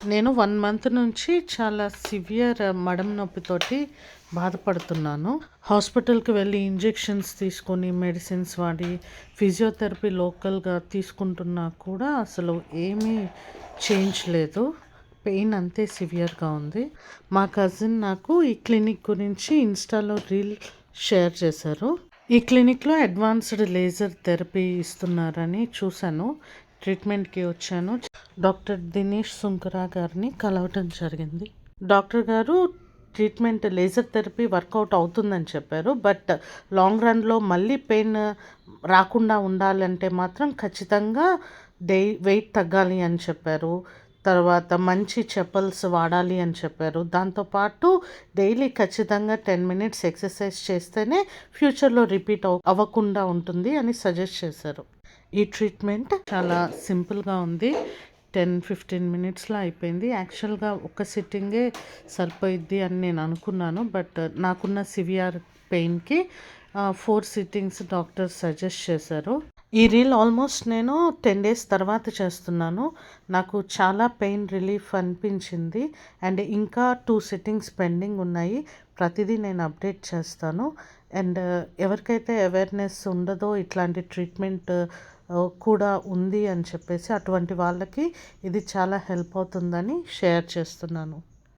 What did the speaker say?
నేను 1 మంత్ నుంచి చాలా సివియర్ మడం నొప్పితోటి బాధపడుతున్నాను. హాస్పిటల్‌కి వెళ్ళి ఇంజెక్షన్స్ తీసుకొని, మెడిసిన్స్ వాడి, ఫిజియోథెరపీ లోకల్‌గా తీసుకుంటున్నా కూడా అసలు ఏమీ చేంజ్ లేదు. పెయిన్ అంతే సివియర్‌గా ఉంది. మా కజిన్ నాకు ఈ క్లినిక్ గురించి ఇన్‌స్టాలో రీల్ షేర్ చేశారు. ఈ క్లినిక్‌లో అడ్వాన్స్డ్ లేజర్ థెరపీ ఇస్తున్నారని చూశాను. ట్రీట్మెంట్‌కి వచ్చాను. డాక్టర్ దినేష్ సుంకరా గారిని కలవటం జరిగింది. డాక్టర్ గారు ట్రీట్మెంట్ లేజర్ థెరపీ వర్కౌట్ అవుతుందని చెప్పారు. బట్ లాంగ్ రన్‌లో మళ్ళీ పెయిన్ రాకుండా ఉండాలంటే మాత్రం ఖచ్చితంగా వెయిట్ తగ్గాలి అని చెప్పారు. తర్వాత మంచి చెప్పల్స్ వాడాలి అని చెప్పారు. దాంతోపాటు డైలీ ఖచ్చితంగా 10 మినిట్స్ ఎక్సర్సైజ్ చేస్తేనే ఫ్యూచర్‌లో రిపీట్ అవ్వకుండా ఉంటుంది అని సజెస్ట్ చేశారు. ఈ ట్రీట్మెంట్ చాలా సింపుల్‌గా ఉంది. 10-15 మినిట్స్‌లో అయిపోయింది. యాక్చువల్‌గా ఒక సిట్టింగే సరిపోయిద్ది అని నేను అనుకున్నాను. బట్ నాకున్న సివియర్ పెయిన్‌కి 4 సిట్టింగ్స్ డాక్టర్ సజెస్ట్ చేశారు. ఈ రీల్ ఆల్మోస్ట్ నేను 10 డేస్ తర్వాత చేస్తున్నాను. నాకు చాలా పెయిన్ రిలీఫ్ అనిపించింది. అండ్ ఇంకా 2 సిట్టింగ్స్ పెండింగ్ ఉన్నాయి. ప్రతిదీ నేను అప్డేట్ చేస్తాను. అండ్ ఎవరికైతే అవేర్‌నెస్ ఉండదో ఇట్లాంటి ట్రీట్మెంట్ కూడా ఉంది అని చెప్పేసి అటువంటి వాళ్ళకి ఇది చాలా హెల్ప్ అవుతుందని షేర్ చేస్తున్నాను.